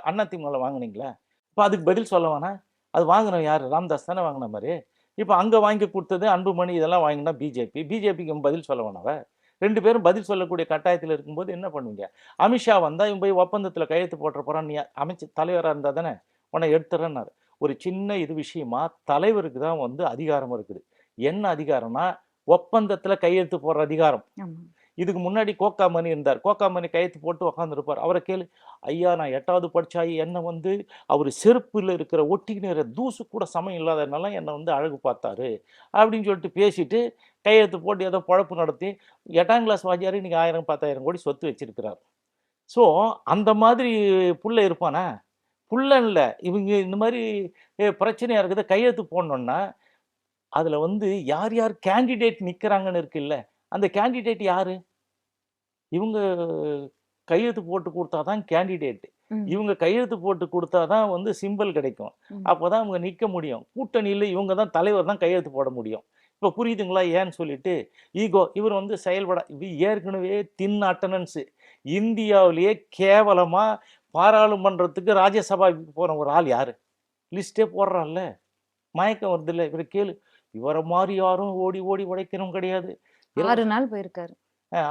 B: அண்ணா திமுகல வாங்குனீங்களா? இப்ப அதுக்கு பதில் சொல்ல வேணாம். அது வாங்குனவன் யாரு? ராமதாஸ் தானே வாங்குன மாரி. இப்ப அங்க வாங்கி குடுத்தது அன்புமணி இதெல்லாம் வாங்கினா பிஜேபி. பிஜேபிக்கு பதில் சொல்ல வேணாவா? 2 பேரும் பதில் சொல்லக்கூடிய கட்டாயத்துல இருக்கும்போது என்ன பண்ணுவீங்க? அமித்ஷா வந்தா இவன் போய் ஒப்பந்தத்துல கையெழுத்து போட்டுற போறான். நீ தலைவரா இருந்தா தானே உன்னை எடுத்துறேன்னாரு. ஒரு சின்ன இது விஷயமா தலைவருக்கு தான் வந்து அதிகாரம் இருக்குது. என்ன அதிகாரம்னா, ஒப்பந்தத்துல கையெழுத்து போடுற அதிகாரம்.
A: ஆமா.
B: இதுக்கு முன்னாடி கோகாமணி இருந்தார். கோகாமணி கையெழுத்து போட்டு உக்காந்துருப்பார். அவரை கேளு, ஐயா நான் 8வது படிச்சாயி என்ன வந்து அவர் செருப்புல இருக்கிற ஒட்டிக்கிற தூசு கூட சமயம் இல்லாதனால என்னை வந்து அழகு பார்த்தாரு அப்படின்னு சொல்லிட்டு பேசிட்டு கையெழுத்து போட்டு ஏதோ பொழப்பு நடத்தி 8ஆம் கிளாஸ் வாத்தியார் இன்னைக்கு 1000 10,000 கோடி சொத்து வச்சிருக்கிறார். ஸோ அந்த மாதிரி புள்ள இருப்பானா? புள்ளன் இல்ல. இவங்க இந்த மாதிரி பிரச்சனையா இருக்குது கையெழுத்து போடணும்னா, அதுல வந்து யார் யார் கேண்டிடேட் நிக்கிறாங்கன்னு இருக்குல்ல, அந்த கேண்டிடேட் யாரு? இவங்க கையெழுத்து போட்டு குடுத்தா தான் கேண்டிடேட்.
A: ம்.
B: இவங்க கையெழுத்து போட்டு குடுத்தா தான் வந்து சிம்பல் கிடைக்கும்.
A: ம்.
B: அப்பதான் அவங்க நிக்க முடியும். கூட்டணியில இவங்க தான் தலைவர் தான் கையெழுத்து போட முடியும். இப்ப புரியுதுங்களா? ஏன்னு சொல்லிட்டு, ஈகோ இவர் வந்து செயல்பட இது ஏற்கனவே தின் அட்டெண்டன்ஸ். இந்தியாவிலேயே கேவலமா பாராளுமன்றத்துக்கு, ராஜ்யசபாவுக்கு போன ஒரு ஆள் யாரு? லிஸ்ட்டே போடுறான்ல. மயக்கம் வருதுல்ல. இவர கேளு. இவர மாரி யாரும் ஓடி ஓடி உழைக்கிறவங்க கிடையாது.
A: 6 நாள் போயிருக்காரு.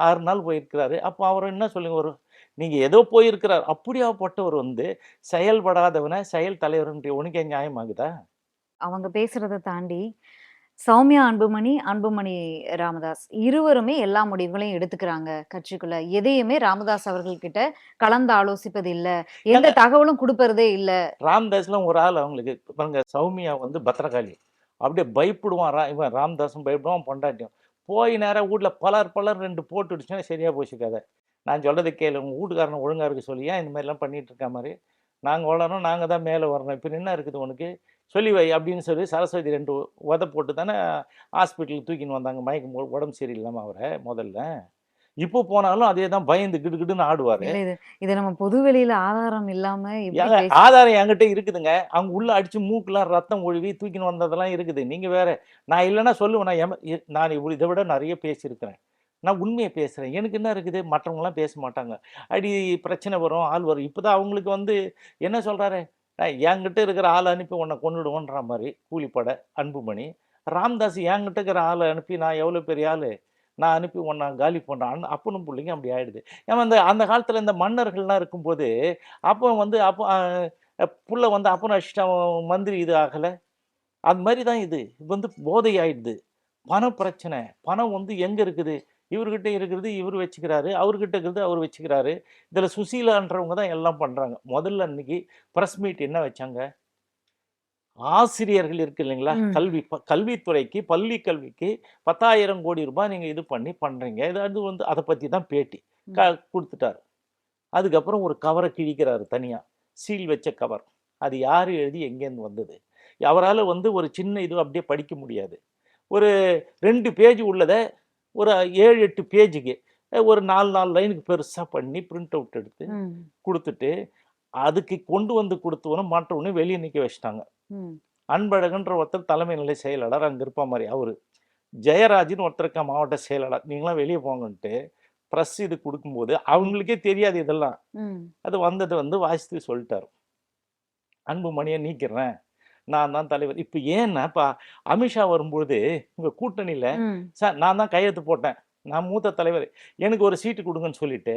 B: 6 நாள் போயிருக்கிறாரு. அப்ப அவர என்ன சொல்லுங்க ஒரு நீங்க ஏதோ போயிருக்கிறார். அப்படியாப்பட்டவர் வந்து செயல்படாதவன செயல் தலைவர்ன்ற உனக்கே நியாயமாகுதா?
A: அவங்க பேசுறத தாண்டி, சௌமியா அன்புமணி, அன்புமணி ராமதாஸ் இருவருமே எல்லா முடிவுகளையும் எடுத்துக்கிறாங்க கட்சிக்குள்ள. எதையுமே ராமதாஸ் அவர்கள் கிட்ட கலந்து ஆலோசிப்பது இல்ல. எந்த
B: ஏங்க
A: தகவலும் குடுப்பறதே இல்ல.
B: ராம்தாஸ்லாம் ஒரு ஆள் அவங்களுக்கு. பாருங்க சௌமியா வந்து பத்திரகாளி. அப்படியே பயப்படுவான். இவன் ராம்தாஸும் பயப்படுவான், பொண்டாட்டியும். போய் நேரா வீட்ல பலர் பலர் 2 போட்டு அடிச்சுன்னா சரியா போச்சு கதை. நான் சொல்றத கேளு. உங்க வீட்டுக்காரன ஒழுங்கா இருக்க சொல்லி ஏன் இந்த மாதிரிலாம் பண்ணிட்டு இருக்க மாதிரி? நாங்க வளரணும், நாங்க தான் மேல வரணும். இப்ப என்ன இருக்குது உனக்கு? சொல்லி வை அப்படின்னு சொல்லி சரஸ்வதி 2 உத போட்டு தானே ஹாஸ்பிட்டலுக்கு தூக்கின்னு வந்தாங்க. மயக்கம் உடம்பு சரியில்லாம அவர முதல்ல. இப்போ போனாலும் அதே தான் பயந்து கிடுகிடுன்னு ஆடுவாரு.
A: இல்ல இது நம்ம பொது வெளியில ஆதாரம் இல்லாம எப்படி
B: ஏங்க
A: பேச
B: ஆதாரம் என்கிட்ட இருக்குதுங்க. அவங்க உள்ள அடிச்சு மூக்குலாம் ரத்தம் ஒழுவி தூக்கின்னு வந்ததெல்லாம் இருக்குது. நீங்க வேற. நான் இல்லன்னா சொல்லுவேன். நான் இத விட நெறைய பேசியிருக்கிறேன். நான் உண்மைய பேசுறேன். எனக்கு என்ன இருக்குது? மற்றவங்கலாம் பேச மாட்டாங்க. அடி பிரச்சனை வரும், ஆள் வரும். இப்பதான் அவங்களுக்கு வந்து என்ன சொல்றாரு? என்கிட்ட இருக்கிற ஆள அனுப்பி உன்ன கொன்னுடுவோன்ற மாரி கூலிப்படை அன்புமணி. ராமதாஸ் என்கிட்ட இருக்கிற ஆள அனுப்பி நான் எவ்வளோ பெரிய ஆளு? நான் அனுப்பி உன்ன காலி பண்றேன். அப்பனும் புள்ளைங்க அப்படி ஆயிடுது. ஏன்னா அந்த காலத்துல இந்த மன்னர்கள்லாம் இருக்கும்போது, அப்போ வந்து புள்ள வந்து அப்பன அடிச்சுட்டு அவன் மந்திரி இது ஆகல. அது மாரி தான் இது. இது வந்து போதை ஆயிடுது. பண பிரச்சனை. பணம் வந்து எங்க இருக்குது? இவர்கிட்ட இருக்கிறது இவரு வச்சுக்கிறாரு. அவர்கிட்ட இருக்கிறது அவரு வச்சுக்கிறாரு. இதுல சுசீலான்றவங்க தான் எல்லாம் பண்றாங்க. முதல்ல அன்னைக்கு பிரஸ் மீட் என்ன வச்சாங்க? ஆசிரியர்கள் இருக்கு இல்லைங்களா?
A: ம்.
B: கல்வித்துறைக்கு, பள்ளி கல்விக்கு 10,000 கோடி ரூபாய் நீங்க இது பண்ணி பண்றீங்க. அது வந்து அத பத்தி தான் பேட்டி.
A: ம்.
B: குடுத்துட்டாரு. அதுக்கப்புறம் ஒரு கவர கிழிக்கிறாரு தனியா. சீல் வச்ச கவர். அது யாரு எழுதி எங்கேருந்து வந்தது? அவரால வந்து ஒரு சின்ன இது அப்படியே படிக்க முடியாது. ஒரு 2 பேஜ் உள்ளத ஒரு 7, 8 பேஜுக்கு ஒரு 4, 4 லைனுக்கு பெருசா பண்ணி பிரிண்ட் அவுட் எடுத்து
A: ம்.
B: குடுத்துட்டு, அதுக்கு கொண்டு வந்து குடுத்தவன மாற்றவனையும் வெளிய நிக்க வச்சுட்டாங்க.
A: ம்.
B: அன்பழகன்ற ஒருத்தர் தலைமை நிலை செயலாளர் அங்க இருப்பா மாரி அவரு. ஜெயராஜ்ன்னு ஒருத்தர் இருக்கா மாவட்ட செயலாளர். நீங்கலாம் வெளிய போங்கன்ட்டு பிரஸ் இது குடுக்கும்போது, அவங்களுக்கே தெரியாது இதெல்லாம்.
A: ம்.
B: அது வந்தத வந்து வாசித்து சொல்ட்டாரு. அன்புமணிய நீக்கிறேன். நான் தான் தலைவர். இப்ப ஏன்னா, அமித்ஷா வரும்பொழுது உங்க கூட்டணியில
A: ம்.
B: சார் நான் தான் கையெழுத்து போட்டேன். நான் மூத்த தலைவர். எனக்கு ஒரு சீட்டு குடுங்கன்னு சொல்லிட்டு,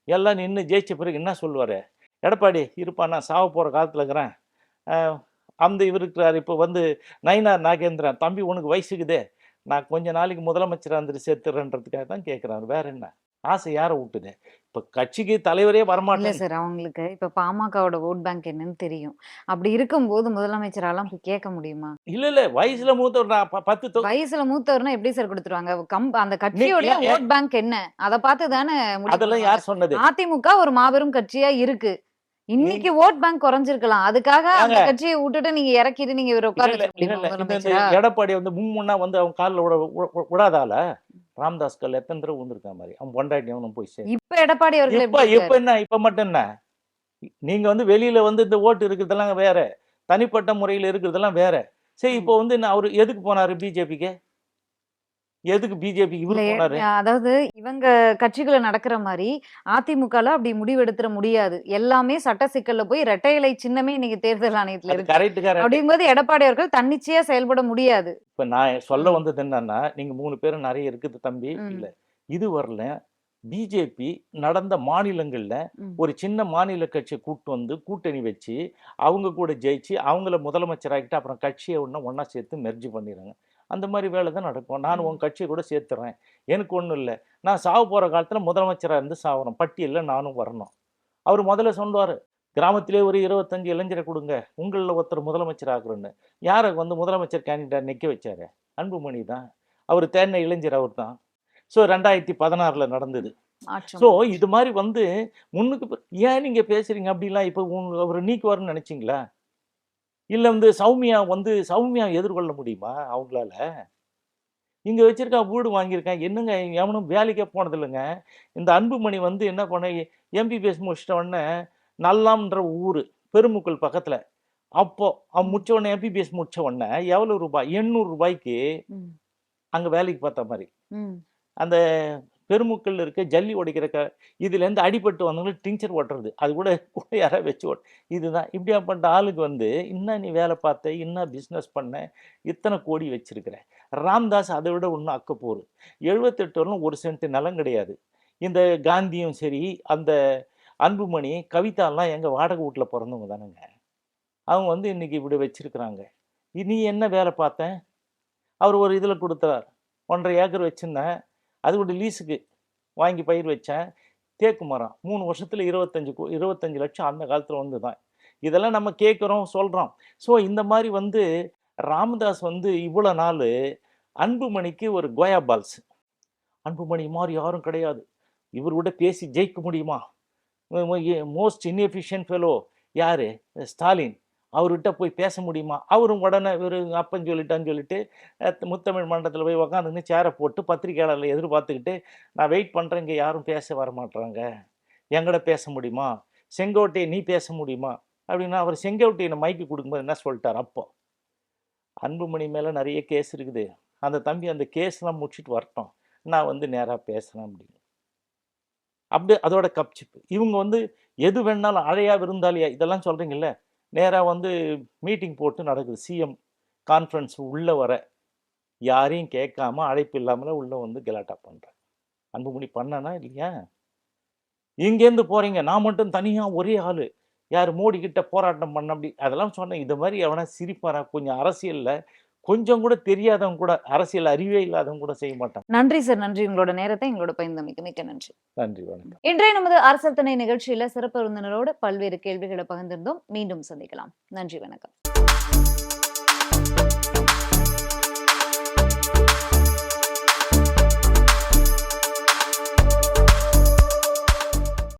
B: எல்லாம் நின்னு ஜெயிச்ச பிறகு என்ன சொல்லுவாரு? எடப்பாடி இருப்பா நான் சாவ போற காலத்துல இருக்கிறேன். அ அந்த இவரு இருக்கிறாரு. இப்ப வந்து நயினார் நாகேந்திரன், தம்பி உனக்கு வயசுக்குதே. நான் கொஞ்ச நாளைக்கு முதலமைச்சரா இருந்துட்டு செத்துறேன்றதுக்காக தான் கேட்கிறாரு. வேற என்ன? ஆசை யார ஊட்டுது? இப்ப கட்சிக்கு தலைவரே
A: இல்ல
B: வரமாட்டேன்.
A: சார். அவங்களுக்கு இப்ப பாமகவோட வோட் பேங்க் என்னன்னு தெரியும். அப்படி இருக்கும்போது முதலமைச்சராலாம் போய் கேட்க முடியுமா?
B: இல்ல. வயசுல மூத்தவர் நான் 10
A: வயசுல மூத்தவர்னா எப்படி சார் குடுத்துருவாங்க? அந்த
B: நீ
A: கட்சியோடைய
B: ஏன்
A: வோட் பேங்க் என்ன? அத பார்த்து தானே முடிவு
B: அதெல்லாம்
A: பண்ணுவாங்க.
B: யார் சொன்னது?
A: அதிமுக ஒரு மாபெரும் கட்சியா இருக்கு. இன்னைக்கு
B: நீங்க
A: வோட் பேங்க் குறைஞ்சிருக்கலாம். அதுக்காக அந்த
B: ஏங்க
A: கட்சிய விட்டுட்டு நீங்க இறக்கிட்டு நீங்க இவர உட்கார வச்சிட முடியுமா
B: இந்த
A: முதலமைச்சரா?
B: எடப்பாடி வந்து மும்முன்னா வந்து அவன் கால்ல விடாதால ராமதாஸ் கால்ல எத்தனை தடவை விழுந்திருக்கா மாதிரி அவன் பொண்டாட்டி அவனும் போய் சேரு.
A: இப்ப எடப்பாடி அவர்கள்
B: இப்ப
A: எப்படி
B: இப்ப
A: இருக்காரு?
B: என்ன இப்ப மட்டும் என்ன நீங்க வந்து வெளியில வந்து இந்த ஓட்டு இருக்கிறதெல்லாம் வேற, தனிப்பட்ட முறையில் இருக்கிறதெல்லாம் வேற. சரி
A: ம்.
B: இப்போ வந்து அவரு எதுக்கு போனாரு பிஜேபிக்கு? எதுக்கு பிஜேபி
A: இல்ல
B: இவரு போனாரு?
A: அதாவது இவங்க கட்சிகள்ல நடக்கிற மாரி அதிமுகல அப்படி முடிவெடுத்துற முடியாது. எல்லாமே சட்ட சிக்கல்ல போய் இரட்டை இலை சின்னமே இன்னைக்கு தேர்தல் ஆணையத்துல
B: அது
A: இருக்கு.
B: Correct correct.
A: அப்படிங்கும்போது எடப்பாடி அவர்கள் தன்னிச்சையா செயல்பட முடியாது.
B: இப்ப நான் சொல்ல
A: ம்.
B: வந்தது என்னன்னா, நீங்க 3 பேரும் நெறைய இருக்குது தம்பி. இல்ல.
A: ம்.
B: இது வரல. பிஜேபி நடந்த மாநிலங்கள்ல
A: ம்.
B: ஒரு சின்ன மாநில கட்சிய கூட்டு வந்து கூட்டணி வச்சு, அவங்க கூட ஜெயிச்சு, அவங்கள முதலமைச்சர் ஆக்கிட்டு, அப்புறம் கட்சிய ஒண்ணா சேர்த்து மெர்ஜ் பண்ணிறாங்க. அந்த மாதிரி வேலை தான் நடக்கும். நான் உன் கட்சியை கூட சேர்த்துறேன், எனக்கு ஒன்றும் இல்லை, நான் சாவ போகிற காலத்தில் முதலமைச்சராக இருந்து சாவறேன், பட்டியலில் நானும் வரணும். அவர் முதல்ல சொல்லுவார், கிராமத்திலே ஒரு 25 இளைஞரை கொடுங்க, உங்களில் ஒருத்தர் முதலமைச்சர் ஆகுறேன்னு. யாரை வந்து முதலமைச்சர் கேண்டிடேட் நிற்க வச்சாரு? அன்புமணி தான். அவர் தேர்ந்த இளைஞர் அவர் தான். ஸோ 2016 நடந்தது. ஸோ இது மாதிரி வந்து முன்னுக்கு ஏன் நீங்க பேசுறீங்க அப்படிலாம்? இப்போ அவர் நீக்குவாருன்னு நினைச்சிங்களா? இல்லை வந்து சௌமியா எதிர்கொள்ள முடியுமா அவங்களால? இங்கே வச்சிருக்கான், வீடு வாங்கியிருக்கான், என்னங்க எவனும் வேலைக்கே போனது இல்லைங்க. இந்த அன்புமணி வந்து என்ன பண்ண, எம்பிபிஎஸ் முடிச்சிட்ட உடனே நல்லாம்ன்ற ஊர் பெருமுக்கல் பக்கத்தில், அப்போ அவன் முடிச்ச உடனே எம்பிபிஎஸ் முடிச்ச உடனே எவ்வளோ ரூபாய்? 800 ரூபாய்க்கு அங்கே வேலைக்கு பார்த்த மாதிரி. அந்த பெருமுக்கல் இருக்க ஜல்லி உடைக்கிற இதுலேருந்து அடிபட்டு வந்தவங்களுக்கு டிங்சர் ஓட்டுறது, அது கூட யாராவது வச்சு இதுதான். இப்படியாப்பட்ட ஆளுக்கு வந்து இன்னும் நீ வேலை பார்த்த, இன்னும் பிஸ்னஸ் பண்ண, இத்தனை கோடி வச்சிருக்கிற. ராம்தாஸ் அதை விட இன்னும் அக்கப்போர். 78 வரலும் 1 சென்ட் நிலம் கிடையாது. இந்த காந்தியும் சரி, அந்த அன்புமணி, கவிதாலாம் எங்கள் வாடகை வீட்டில் பிறந்தவங்க தானுங்க. அவங்க வந்து இன்னைக்கு இப்படி வச்சிருக்கிறாங்க. நீ என்ன வேலை பார்த்தேன்? அவர் ஒரு இதில் கொடுத்தார், 1.5 ஏக்கர் வச்சுருந்தேன், அது ஒரு லீஸுக்கு வாங்கி பயிர் வச்சேன், தேக்கு மரம் 3 வருஷத்தில் 25 லட்சம் அந்த காலத்தில் வந்து தான். இதெல்லாம் நம்ம கேட்குறோம், சொல்கிறோம். ஸோ இந்த மாதிரி வந்து ராமதாஸ் வந்து இவ்வளோ நாள் அன்புமணிக்கு ஒரு கோயா பால்ஸ். அன்புமணி மாதிரி யாரும் கிடையாது, இவரோட பேசி ஜெயிக்க முடியுமா? மோஸ்ட் இன்எஃபிஷியன்ட் ஃபெலோ யார்? ஸ்டாலின். அவர்கிட்ட போய் பேச முடியுமா? அவரும் உடனே ஒரு அப்பன்னு சொல்லிட்டு முத்தமிழ் மன்றத்தில் போய் உக்காந்துன்னு சேரை போட்டு பத்திரிகையாளர்களை எதிர்பார்த்துக்கிட்டு, நான் வெயிட் பண்ணுறேன், இங்கே யாரும் பேச வர மாட்டாங்க, எங்கட பேச முடியுமா? செங்கோட்டையை நீ பேச முடியுமா அப்படின்னா, அவர் செங்கோட்டையை மைக்கு கொடுக்கும்போது என்ன சொல்லிட்டார்? அப்போ அன்புமணி மேலே நிறைய கேஸ் இருக்குது, அந்த தம்பி அந்த கேஸ்லாம் முடிச்சுட்டு வரட்டும், நான் வந்து நேராக பேசுகிறேன் அப்படின்னு. அப்படி அதோட கப்சிப்பு. இவங்க வந்து எது வேணாலும் அழையா விருந்தாளியா இதெல்லாம் சொல்கிறீங்கல்ல, நேராக வந்து மீட்டிங் போட்டு நடக்குது. சிஎம் கான்ஃபரன்ஸ் உள்ளே வர யாரையும் கேட்காம, அழைப்பு இல்லாமல் உள்ளே வந்து கலாட்டா பண்ணுறேன். அன்புமணி பண்ணனா இல்லையா? இங்கேருந்து போகிறீங்க, நான் மட்டும் தனியாக ஒரே ஆள் யார் மோடி கிட்ட போராட்டம் பண்ண, அப்படி அதெல்லாம் சொன்னேன். இது மாதிரி எவனா சிரிப்பாரா? கொஞ்சம் அரசியலில் கொஞ்சம் கூட தெரியாதவங்க கூட, அரசியல் அறிவே இல்லாதவங்க கூட செய்ய மாட்டாங்க.
A: நன்றி சார், நன்றி. உங்களோட நேரத்தை எங்களோட பயந்தமைக்கு மிக்க நன்றி.
B: நன்றி, வணக்கம்.
A: இன்றைய நமது அரசியல் திணை நிகழ்ச்சியில சிறப்பு விருந்தினரோடு பல்வேறு கேள்விகளை பகிர்ந்திருந்தோம். மீண்டும் சந்திக்கலாம். நன்றி, வணக்கம்.